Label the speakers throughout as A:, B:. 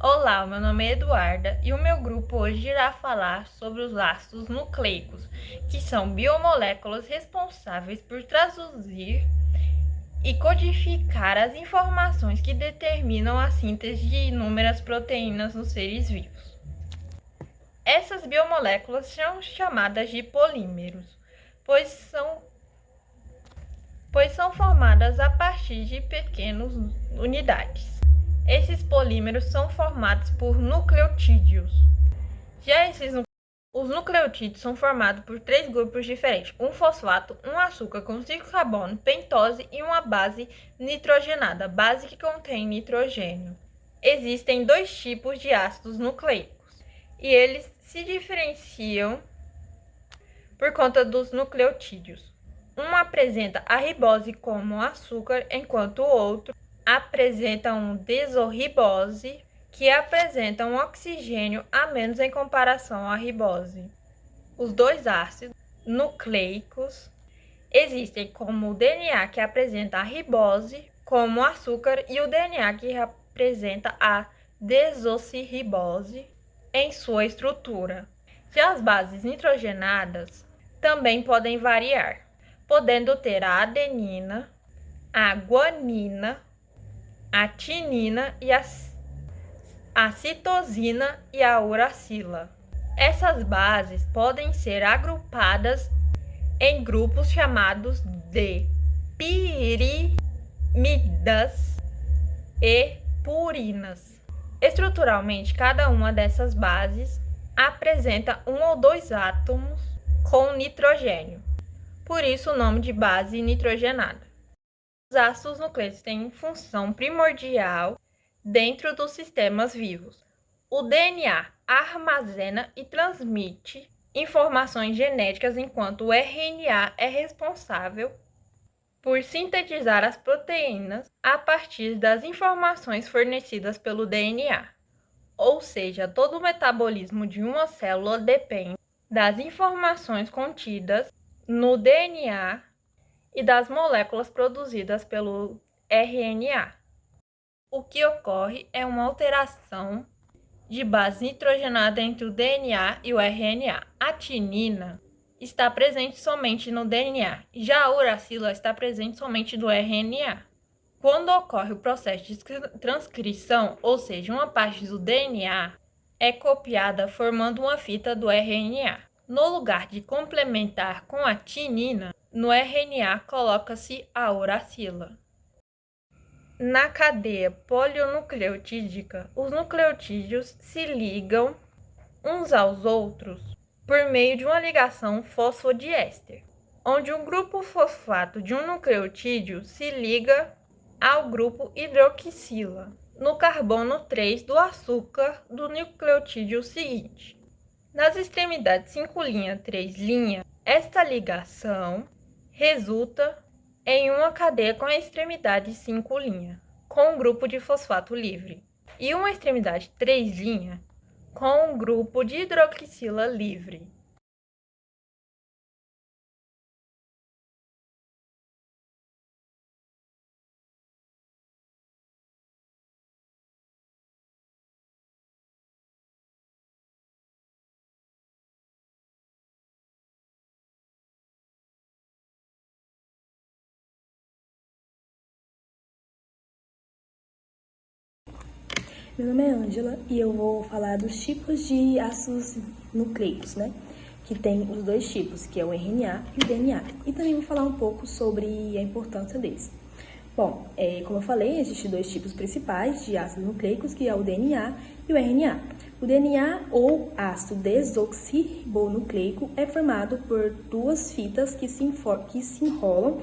A: Olá, meu nome é Eduarda e o meu grupo hoje irá falar sobre os ácidos nucleicos, que são biomoléculas responsáveis por traduzir e codificar as informações que determinam a síntese de inúmeras proteínas nos seres vivos. Essas biomoléculas são chamadas de polímeros, pois são formadas a partir de pequenas unidades. Esses polímeros são formados por nucleotídeos. Os nucleotídeos são formados por 3 grupos diferentes: um fosfato, um açúcar com 5 carbono, pentose e uma base nitrogenada, base que contém nitrogênio. Existem 2 tipos de ácidos nucleicos e eles se diferenciam por conta dos nucleotídeos. Um apresenta a ribose como açúcar, enquanto o outro apresenta um desorribose, que apresenta um oxigênio a menos em comparação à ribose. Os 2 ácidos nucleicos existem como o DNA, que apresenta a ribose como açúcar, e o DNA, que apresenta a desoxirribose em sua estrutura. Já as bases nitrogenadas também podem variar, podendo ter a adenina, a guanina, a timina e a citosina e a uracila. Essas bases podem ser agrupadas em grupos chamados de pirimidas e purinas. Estruturalmente, cada uma dessas bases apresenta um ou 2 átomos com nitrogênio, por isso o nome de base nitrogenada. Os ácidos nucleicos têm função primordial dentro dos sistemas vivos. O DNA armazena e transmite informações genéticas, enquanto o RNA é responsável por sintetizar as proteínas a partir das informações fornecidas pelo DNA. Ou seja, todo o metabolismo de uma célula depende das informações contidas no DNA e das moléculas produzidas pelo RNA. O que ocorre é uma alteração de base nitrogenada entre o DNA e o RNA. A timina está presente somente no DNA, já a uracila está presente somente no RNA. Quando ocorre o processo de transcrição, ou seja, uma parte do DNA é copiada formando uma fita do RNA. No lugar de complementar com a timina, no RNA coloca-se a uracila. Na cadeia polinucleotídica, os nucleotídeos se ligam uns aos outros por meio de uma ligação fosfodiéster, onde um grupo fosfato de um nucleotídeo se liga ao grupo hidroxila no carbono 3 do açúcar do nucleotídeo seguinte. Nas extremidades 5', 3', esta ligação resulta em uma cadeia com a extremidade 5', com um grupo de fosfato livre, e uma extremidade 3', com um grupo de hidroxila livre.
B: Meu nome é Ângela e eu vou falar dos tipos de ácidos nucleicos, né? Que tem os 2 tipos, que é o RNA e o DNA. E também vou falar um pouco sobre a importância deles. Bom, como eu falei, existem 2 tipos principais de ácidos nucleicos, que é o DNA e o RNA. O DNA, ou ácido desoxirribonucleico, é formado por 2 fitas que se enrolam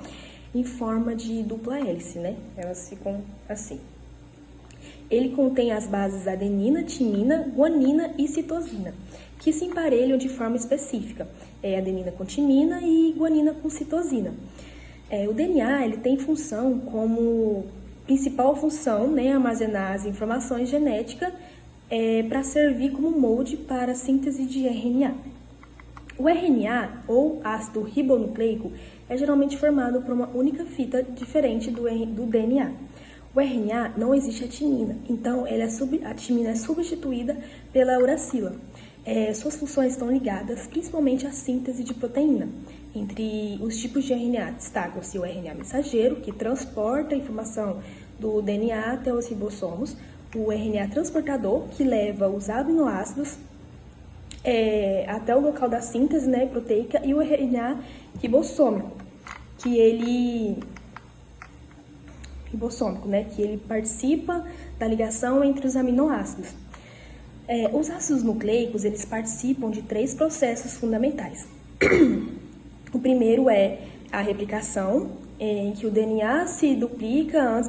B: em forma de dupla hélice, né? Elas ficam assim. Ele contém as bases adenina, timina, guanina e citosina, que se emparelham de forma específica. Adenina com timina e guanina com citosina. O DNA ele tem função como principal função, né, armazenar as informações genéticas para servir como molde para a síntese de RNA. O RNA, ou ácido ribonucleico, é geralmente formado por uma única fita diferente do DNA. O O RNA não existe a timina, então a timina é substituída pela uracila. Suas funções estão ligadas principalmente à síntese de proteína. Entre os tipos de RNA destacam-se o RNA mensageiro, que transporta a informação do DNA até os ribossomos, o RNA transportador, que leva os aminoácidos até o local da síntese, né, proteica, e o RNA ribossômico, que ele participa da ligação entre os aminoácidos. Os ácidos nucleicos, eles participam de 3 processos fundamentais. O primeiro é a replicação, em que o DNA se duplica antes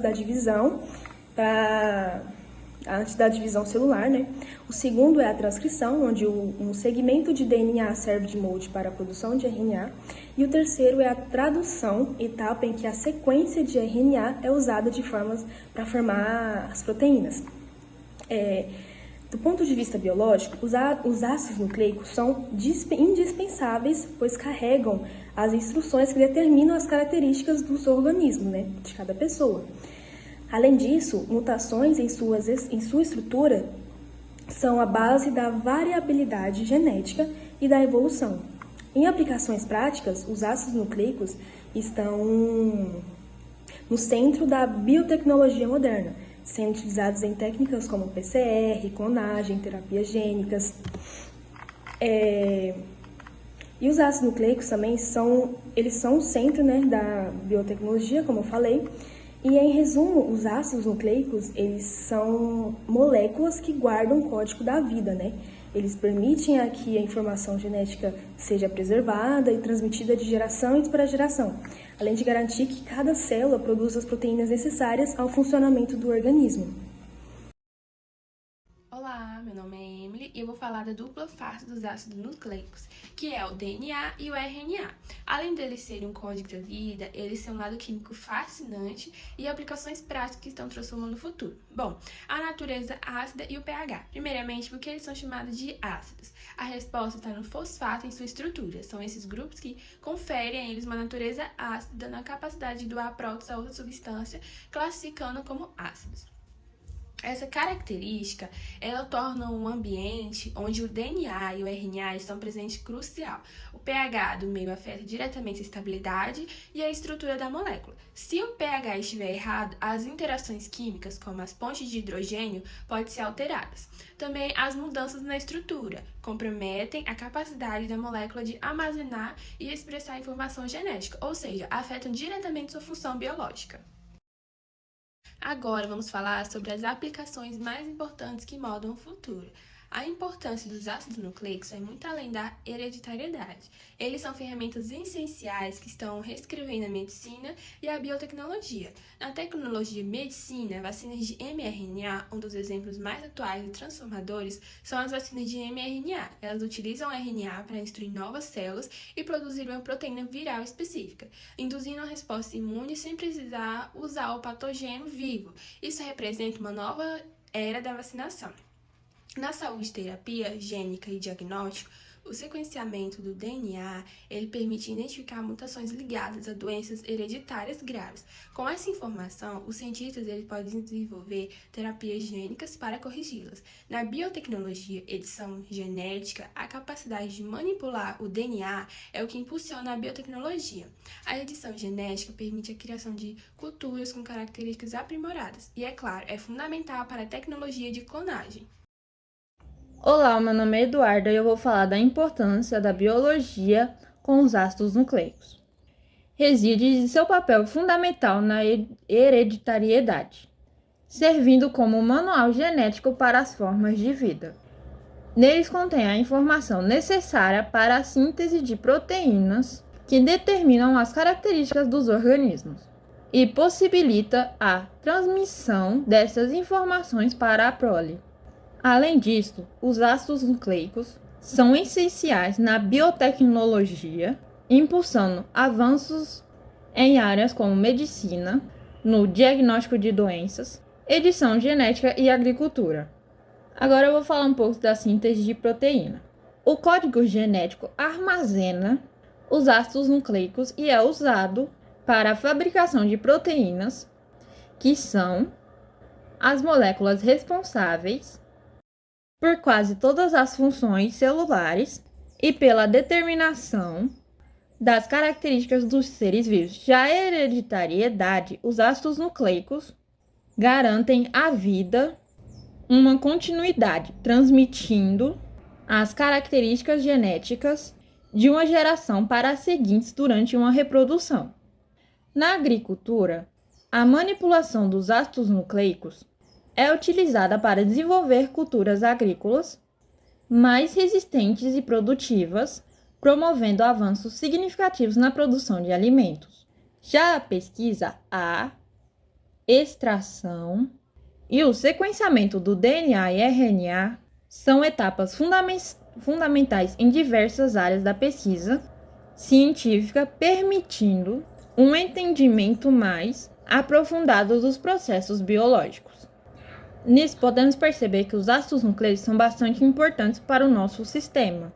B: da divisão celular, né? O segundo é a transcrição, onde um segmento de DNA serve de molde para a produção de RNA. E o terceiro é a tradução, etapa em que a sequência de RNA é usada para formar as proteínas. Do ponto de vista biológico, os ácidos nucleicos são indispensáveis, pois carregam as instruções que determinam as características do seu organismo, né, de cada pessoa. Além disso, mutações em sua estrutura são a base da variabilidade genética e da evolução. Em aplicações práticas, os ácidos nucleicos estão no centro da biotecnologia moderna, sendo utilizados em técnicas como PCR, clonagem, terapias gênicas. E os ácidos nucleicos também são o centro, né, da biotecnologia, como eu falei. E, em resumo, os ácidos nucleicos, eles são moléculas que guardam o código da vida, né? Eles permitem que a informação genética seja preservada e transmitida de geração para geração, além de garantir que cada célula produza as proteínas necessárias ao funcionamento do organismo.
C: Olá, meu nome é Emily e eu vou falar da dupla face dos ácidos nucleicos, que é o DNA e o RNA. Além deles serem um código da vida, eles têm um lado químico fascinante e aplicações práticas que estão transformando o futuro. Bom, a natureza ácida e o pH. Primeiramente, por que eles são chamados de ácidos? A resposta está no fosfato em sua estrutura. São esses grupos que conferem a eles uma natureza ácida, dando a capacidade de doar prótons a outra substância, classificando como ácidos. Essa característica, ela torna um ambiente onde o DNA e o RNA estão presentes crucial. O pH do meio afeta diretamente a estabilidade e a estrutura da molécula. Se o pH estiver errado, as interações químicas, como as pontes de hidrogênio, podem ser alteradas. Também as mudanças na estrutura comprometem a capacidade da molécula de armazenar e expressar informação genética, ou seja, afetam diretamente sua função biológica. Agora vamos falar sobre as aplicações mais importantes que moldam o futuro. A importância dos ácidos nucleicos vai muito além da hereditariedade. Eles são ferramentas essenciais que estão reescrevendo a medicina e a biotecnologia. Na tecnologia medicina, vacinas de mRNA, um dos exemplos mais atuais e transformadores, são as vacinas de mRNA. Elas utilizam o RNA para instruir novas células e produzir uma proteína viral específica, induzindo uma resposta imune sem precisar usar o patógeno vivo. Isso representa uma nova era da vacinação. Na saúde, terapia gênica e diagnóstico, o sequenciamento do DNA ele permite identificar mutações ligadas a doenças hereditárias graves. Com essa informação, os cientistas podem desenvolver terapias gênicas para corrigi-las. Na biotecnologia, edição genética, a capacidade de manipular o DNA é o que impulsiona a biotecnologia. A edição genética permite a criação de culturas com características aprimoradas e, é claro, é fundamental para a tecnologia de clonagem.
A: Olá, meu nome é Eduarda e eu vou falar da importância da biologia com os ácidos nucleicos. Reside seu papel fundamental na hereditariedade, servindo como um manual genético para as formas de vida. Neles contém a informação necessária para a síntese de proteínas que determinam as características dos organismos e possibilita a transmissão dessas informações para a prole. Além disso, os ácidos nucleicos são essenciais na biotecnologia, impulsando avanços em áreas como medicina, no diagnóstico de doenças, edição genética e agricultura. Agora eu vou falar um pouco da síntese de proteína. O código genético armazena os ácidos nucleicos e é usado para a fabricação de proteínas, que são as moléculas responsáveis por quase todas as funções celulares e pela determinação das características dos seres vivos. Já a hereditariedade, os ácidos nucleicos garantem à vida uma continuidade, transmitindo as características genéticas de uma geração para as seguintes durante uma reprodução. Na agricultura, a manipulação dos ácidos nucleicos é utilizada para desenvolver culturas agrícolas mais resistentes e produtivas, promovendo avanços significativos na produção de alimentos. Já a pesquisa, a extração e o sequenciamento do DNA e RNA são etapas fundamentais em diversas áreas da pesquisa científica, permitindo um entendimento mais aprofundado dos processos biológicos. Nisso, podemos perceber que os ácidos nucleicos são bastante importantes para o nosso sistema.